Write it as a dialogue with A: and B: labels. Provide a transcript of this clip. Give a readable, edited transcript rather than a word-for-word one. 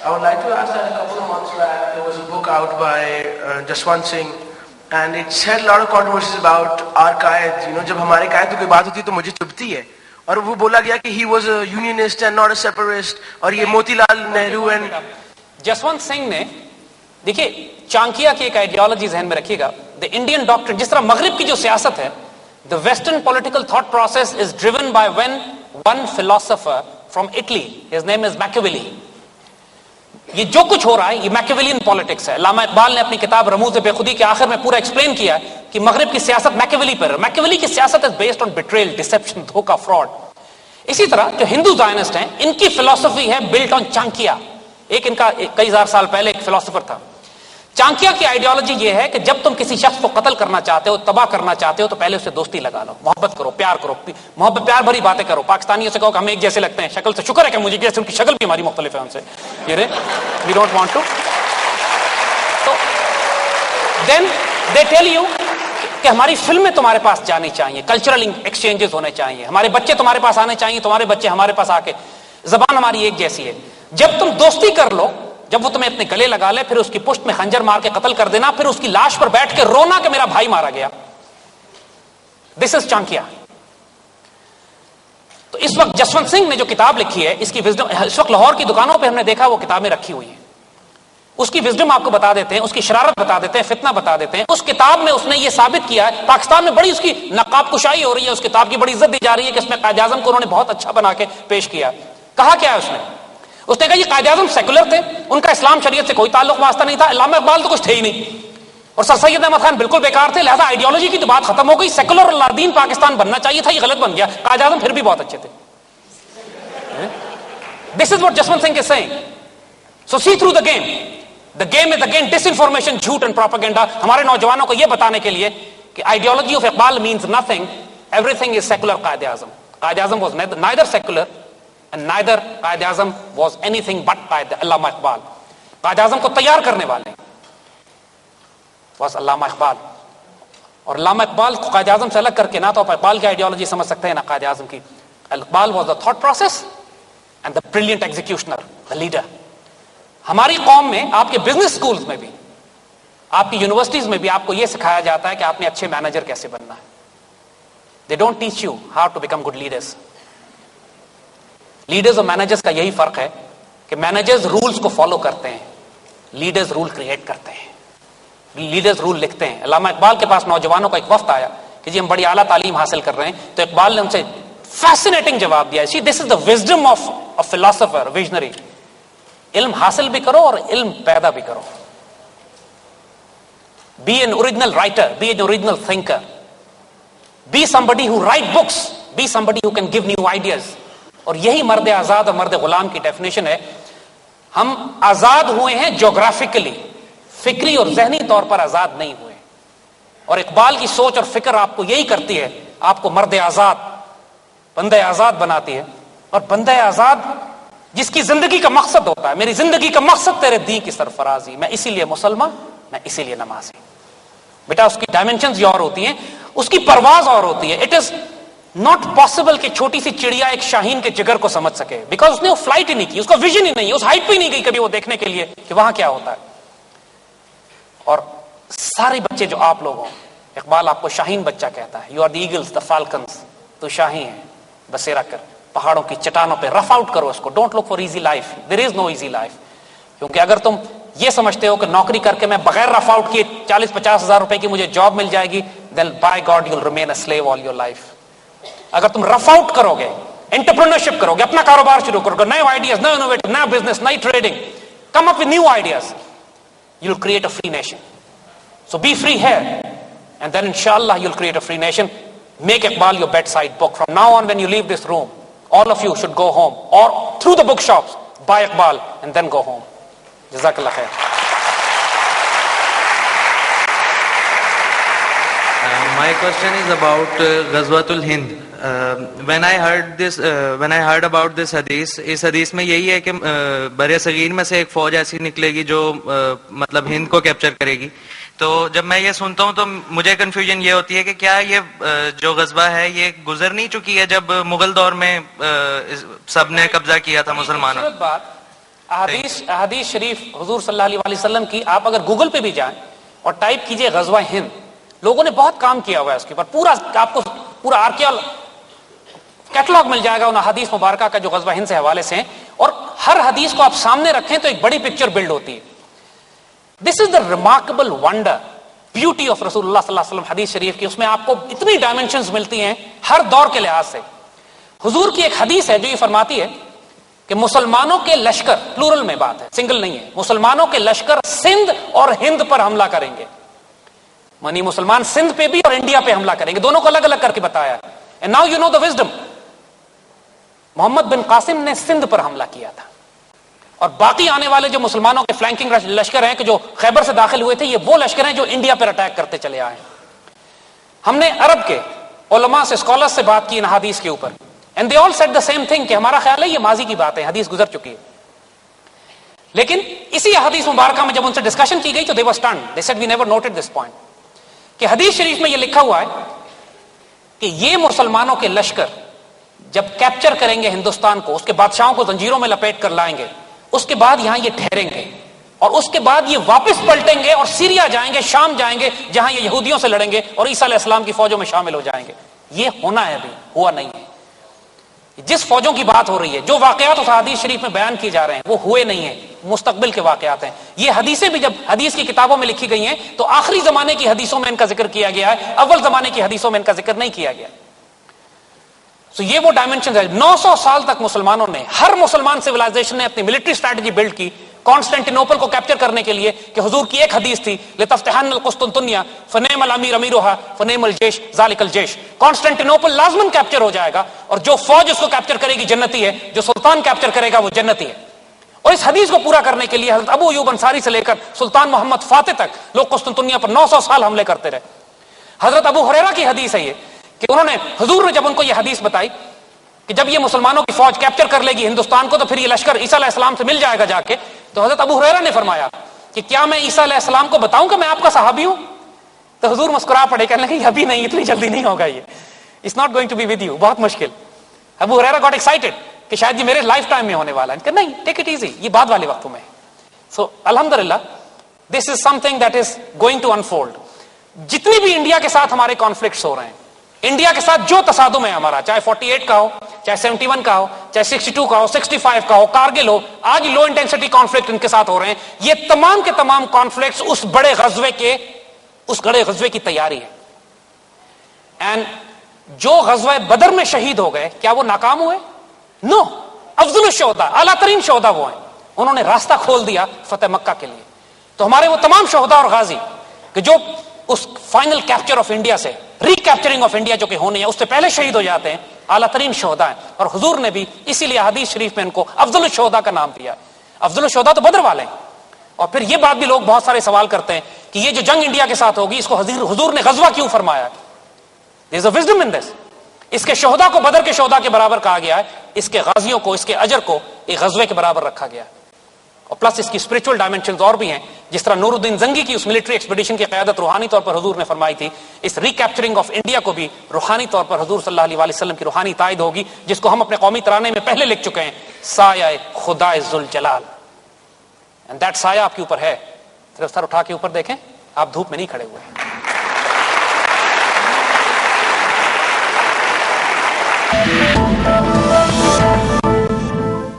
A: I would like to ask that a couple of months back there was a book out by Jaswant Singh and it said a lot of controversies about our Quaid. You know, جب ہمارے قائد کی بات ہوتی ہے تو مجھے چبھتی ہے. اور وہ بولا گیا کہ he was a unionist and not a separatist. اور یہ موتی لال نہرو اینڈ
B: جسونت سنگھ نے دیکھیے چانکیا کی ایک آئیڈیالوجی ذہن میں رکھیے گا. دا انڈین ڈاکٹر جس طرح مغرب کی جو سیاست ہے, the western political thought process is driven by one philosopher from Italy, his name is Machiavelli. یہ جو کچھ ہو رہا ہے یہ میکیویلین پالیٹکس ہے. علامہ اقبال نے اپنی کتاب رموز بے خودی کے آخر میں پورا ایکسپلین کیا کہ مغرب کی سیاست میکیویلی پر. میکیویلی کی سیاست از بیسڈ آن بیٹریل, ڈسپشن, دھوکہ, فراڈ. اسی طرح جو ہندو زائنسٹ ہیں ان کی فلسفی ہے بلٹ آن چانکیا. ایک ان کا کئی ہزار سال پہلے ایک فلسفر تھا. چانکیا کی آئیڈیالوجی یہ ہے کہ جب تم کسی شخص کو قتل کرنا چاہتے ہو, تباہ کرنا چاہتے ہو, تو پہلے اسے دوستی لگا لو, محبت کرو, پیار کرو, محبت پیار بھری باتیں کرو. پاکستانیوں سے کہو کہ ہم ایک جیسے لگتے ہیں شکل سے, شکر ہے کہ مجھے جیسے ان کی شکل بھی ہماری مختلف ہے ان سے, وی ڈونٹ وانٹ ٹو. تو دین دے ٹیل یو کہ ہماری فلمیں تمہارے پاس جانی چاہیے, کلچرل ایکسچینجز ہونے چاہیے, ہمارے بچے تمہارے پاس آنے چاہیے, تمہارے بچے ہمارے پاس آ کے, زبان ہماری ایک جیسی ہے. جب تم دوستی کر لو, جب وہ تمہیں اپنے گلے لگا لے, پھر اس کی پشت میں خنجر مار کے قتل کر دینا, پھر اس کی لاش پر بیٹھ کے رونا کہ میرا بھائی مارا گیا. دس از چانکیا. تو اس وقت جسونت سنگھ نے جو کتاب لکھی ہے اس کی وزڈم اس وقت لاہور کی دکانوں پہ ہم نے دیکھا وہ کتابیں رکھی ہوئی ہیں. اس کی وزڈم آپ کو بتا دیتے ہیں, اس کی شرارت بتا دیتے ہیں, فتنہ بتا دیتے ہیں. اس کتاب میں اس نے یہ ثابت کیا ہے, پاکستان میں بڑی اس کی نقاب کشائی ہو رہی ہے, اس کتاب کی بڑی عزت دی جا رہی ہے کہ اس میں قائد اعظم کو انہوں نے بہت اچھا بنا کے پیش کیا. کہا کیا ہے اس نے کہا یہ قائد اعظم سیکولر تھے, ان کا اسلام شریعت سے کوئی تعلق واسطہ نہیں تھا, علامہ اقبال تو کچھ تھے ہی نہیں, اور سر سید احمد خان بالکل بیکار تھے, لہذا آئیڈیالوجی کی تو بات ختم ہو گئی, سیکولر اور لادین پاکستان بننا چاہیے تھا, یہ غلط بن گیا. قائد اعظم پھر بھی بہت اچھے تھے. This is what Jaswant Singh is saying. So see through the game. The game is again disinformation, جھوٹ and propaganda. ہمارے نوجوانوں کو یہ بتانے کے لیے کہ ideology of Iqbal means nothing. Everything is secular Quaid Azam. Quaid Azam was neither secular and neither Quaid Azam was anything but قائد علامہ اقبال. قائد اعظم کو تیار کرنے والے was علامہ اقبال, اور علامہ اقبال کو قائد اعظم سے الگ کر کے نہ تو آپ اقبال کی آئیڈیالوجی سمجھ سکتے ہیں نہ قائد اعظم کی. Iqbal was the thought process and the brilliant executioner, the leader. ہماری قوم میں آپ کے بزنس سکولز میں بھی, آپ کی یونیورسٹیز میں بھی آپ کو یہ سکھایا جاتا ہے کہ آپ نے اچھے مینیجر کیسے بننا ہے. They don't teach you how to become good leaders. Leaders اور مینیجرز کا یہی فرق ہے کہ مینیجرز رولز کو فالو کرتے ہیں, لیڈرز رول کریٹ کرتے ہیں, لیڈرز رول لکھتے ہیں. علامہ اقبال کے پاس نوجوانوں کا ایک وفد آیا کہ جی ہم بڑی اعلیٰ تعلیم حاصل کر رہے ہیں, تو اقبال نے ان سے فیسینیٹنگ جواب دیا. See, this is the wisdom of a philosopher, visionary. علم حاصل بھی کرو اور علم پیدا بھی کرو. Be an original writer, be an original thinker. Be somebody who write books, be somebody who can give new ideas. اور یہی مرد آزاد اور مرد غلام کی ڈیفینیشن ہے. ہم آزاد ہوئے ہیں جغرافیکلی, فکری اور ذہنی طور پر آزاد نہیں ہوئے. اور اقبال کی سوچ اور فکر آپ کو یہی کرتی ہے, آپ کو مرد آزاد, بندہ آزاد بناتی ہے. اور بندہ آزاد جس کی زندگی کا مقصد ہوتا ہے, میری زندگی کا مقصد تیرے دین کی سرفرازی, میں اسی لیے مسلمان, میں اسی لیے نمازی. بیٹا اس کی ڈائمینشنز اور ہوتی ہیں, اس کی پرواز اور ہوتی ہے. اٹ از ناٹ پاسبل کہ چھوٹی سی چڑیا ایک شاہین کے جگر کو سمجھ سکے, بیکاز اس نے وہ فلائٹ ہی نہیں کی, اس کا ویژن ہی نہیں, اس ہائٹ پہ ہی نہیں گئی کبھی وہ دیکھنے کے لیے کہ وہاں کیا ہوتا ہے. اور سارے بچے جو آپ لوگ ہوں, اقبال آپ کو شاہین بچہ کہتا ہے. یو آر دی ایگلز, دا فالکنز. تو شاہین ہے, بسیرا کر پہاڑوں کی چٹانوں پہ رف آؤٹ کرو اس کو. Don't look for easy life, there is no easy life. کیونکہ اگر تم یہ سمجھتے ہو کہ نوکری کر کے میں بغیر رف آؤٹ کیے 40-50 ہزار روپے کی مجھے جاب مل جائے گی, then by God you will remain a slave all your life. اگر تم رف آؤٹ کرو گے, انٹرپرینورشپ کرو گے, اپنا کاروبار شروع کرو گے, نئے آئیڈیاز, نئے انوویٹو, نیا بزنس, نئی trading, come up with new ideas, you will create a free nation. So be free here and then انشاءاللہ you will create a free nation. Make Iqbal your bedside book. From now on, when you leave this room, all of you should go home or through the bookshops, buy Iqbal and then go home. Jazakallah khair.
C: My question is about Ghazwatul Hind. When I heard about this hadith, اس حدیث میں یہی ہے کہ بر صغیر میں سے ایک فوج ایسی نکلے گی جو مطلب ہند کو کیپچر کرے گی. تو جب میں یہ سنتا ہوں تو مجھے کنفیوژن یہ ہوتی ہے کہ کیا یہ جو غزوہ ہے یہ گزر نہیں چکی ہے جب مغل دور میں سب نے قبضہ کیا تھا مسلمانوں.
B: احادیث شریف حضور صلی اللہ علیہ وسلم کی آپ اگر گوگل پہ بھی جائیں اور ٹائپ کیجئے غزوہ ہند, لوگوں نے بہت کام کیا ہوا ہے اس کے اوپر, پورا آپ کو پورا آرکیال کیٹلاگ مل جائے گا ان حدیث مبارکہ کا جو غزوہ ہند سے حوالے سے ہیں, اور ہر حدیث کو آپ سامنے رکھیں تو ایک بڑی پکچر بلڈ ہوتی ہے. دس از دا ریمارکیبل ونڈر, بیوٹی آف رسول اللہ صلی اللہ علیہ وسلم حدیث شریف کی. اس میں آپ کو اتنی ڈائمینشنز ملتی ہیں ہر دور کے لحاظ سے. حضور کی ایک حدیث ہے جو یہ فرماتی ہے کہ مسلمانوں کے لشکر, پلورل میں بات ہے, سنگل نہیں ہے, مسلمانوں کے لشکر سندھ اور ہند پر حملہ کریں گے. یعنی مسلمان سندھ پہ بھی اور انڈیا پہ حملہ کریں گے, دونوں کو الگ الگ کر کے بتایا ہے. And now you know the wisdom. محمد بن قاسم نے سندھ پر حملہ کیا تھا, اور باقی آنے والے جو مسلمانوں کے فلینکنگ لشکر ہیں کہ جو خیبر سے داخل ہوئے تھے, یہ وہ لشکر ہیں جو انڈیا پر اٹیک کرتے چلے آئے. ہم نے عرب کے علماء سے, اسکالرز سے بات کی ان حدیث کے اوپر, and they all said the same thing کہ ہمارا خیال ہے یہ ماضی کی بات ہے, حدیث گزر چکی ہے. لیکن اسی حدیث مبارکہ میں جب ان سے ڈسکشن کی گئی تو they were stunned. They said we never noted this point کہ حدیث شریف میں یہ لکھا ہوا ہے کہ یہ مسلمانوں کے لشکر جب کیپچر کریں گے ہندوستان کو, اس کے بادشاہوں کو زنجیروں میں لپیٹ کر لائیں گے, اس کے بعد یہاں یہ ٹھہریں گے, اور اس کے بعد یہ واپس پلٹیں گے اور سیریا جائیں گے, شام جائیں گے, جہاں یہ یہودیوں سے لڑیں گے اور عیسیٰ علیہ السلام کی فوجوں میں شامل ہو جائیں گے. یہ ہونا ہے, ابھی ہوا نہیں ہے. جس فوجوں کی بات ہو رہی ہے, جو واقعات اس حدیث شریف میں بیان کیے جا رہے ہیں, وہ ہوئے نہیں ہیں, مستقبل کے واقعات ہیں. یہ حدیثیں بھی جب حدیث کی کتابوں میں لکھی گئی ہیں تو آخری زمانے کی حدیثوں میں ان کا ذکر کیا گیا ہے, اول زمانے کی حدیثوں میں ان کا ذکر نہیں کیا گیا. So یہ وہ ڈائمنشن ہے. 900 سال تک مسلمانوں نے, ہر مسلمان سیولائزیشن نے اپنی ملٹری اسٹریٹجی بلڈ کی کانسٹینٹینوپل کو کیپچر کرنے کے لیے, کہ حضور کی ایک حدیث تھی لتفتحن القسطنطنیہ فنعم الامیر امیرھا فنعم الجیش ذالک الجیش. کانسٹینٹینوپل لازماً کیپچر ہو جائے گا, اور جو فوج اس کو کیپچر کرے گی جنتی ہے, جو سلطان کیپچر کرے گا وہ جنتی ہے. اور اس حدیث کو پورا کرنے کے لیے حضرت ابو ایوب انصاری سے لے کر سلطان محمد فاتح تک لوگ قسطنطنیہ پر 900 سال حملے کرتے رہے. حضرت ابو ہریرہ کی حدیث ہے یہ کہ انہوں نے, حضور نے جب ان کو یہ حدیث بتائی کہ جب یہ مسلمانوں کی فوج کیپچر کر لے گی ہندوستان کو تو پھر یہ لشکر عیسیٰ علیہ السلام سے مل جائے گا جا کے, تو حضرت ابو ہریرہ نے فرمایا کہ کیا میں عیسیٰ علیہ السلام کو بتاؤں کہ میں آپ کا صحابی ہوں؟ تو حضور مسکرا پڑے, کہنے لگے ابھی نہیں, اتنی جلدی نہیں ہوگا, یہ it's not going to be with you, بہت مشکل. ابو ہریرہ گاٹ ایکسائٹڈ کہ شاید یہ میرے لائف ٹائم میں ہونے والا ہے. کہ نہیں, ٹیک اٹ ایزی, یہ بعد والے وقتوں میں. سو الحمدللہ this is something that is going to unfold. جتنی بھی انڈیا کے ساتھ ہمارے کانفلکٹس ہو رہے ہیں, انڈیا کے ساتھ جو تصادم ہے ہمارا, چاہے 48 کا ہو, چاہے 71 کا ہو, چاہے 62 کا ہو, 65 کا ہو, کارگل ہو, آج لو انٹینسٹی کانفلکٹ ان کے ساتھ ہو رہے ہیں, یہ تمام کے تمام کانفلکٹس اس بڑے غزوے کی تیاری ہے. اینڈ جو غزوہ بدر میں شہید ہو گئے, کیا وہ ناکام ہوئے؟ نو. افضل الشہداء, اعلیٰ ترین شہداء وہ ہیں, انہوں نے راستہ کھول دیا فتح مکہ کے لیے. تو ہمارے وہ تمام شہداء اور غازی کہ جو اس فائنل کیپچر آف انڈیا سے, ری کیپچرنگ آف انڈیا جو کہ ہونی ہے, اس سے پہلے شہید ہو جاتے ہیں, اعلیٰ ترین شہداء ہیں. اور حضور نے بھی اسی لیے حدیث شریف میں ان کو افضل الشہداء کا نام دیا. افضل الشہداء تو بدر والے ہیں. اور پھر یہ بات بھی لوگ بہت سارے سوال کرتے ہیں کہ یہ جو جنگ انڈیا کے ساتھ ہوگی, اس کو حضور نے غزوہ کیوں فرمایا؟ There is a wisdom in this. اس کے شہداء کو بدر کے شہداء کے برابر کہا گیا ہے, اس کے غازیوں کو, اس کے اجر کو ایک غزوے کے برابر رکھا گیا ہے. اور پلس اس کی اسپرچل ڈائمنشنز اور بھی ہیں, جس طرح نور الدین زنگی کی اس ملٹری ایکسپیڈیشن کی قیادت روحانی طور پر حضور نے فرمائی تھی, اس ریکیپچرنگ آف انڈیا کو بھی روحانی طور پر حضور صلی اللہ علیہ وسلم کی روحانی تائید ہوگی, جس کو ہم اپنے قومی ترانے میں پہلے لکھ چکے ہیں, سایہ خدا ذوالجلال. اینڈ دیٹ سایہ آپ کے اوپر ہے, صرف سر اٹھا کے اوپر دیکھیں, آپ دھوپ میں نہیں کھڑے ہوئے ہیں.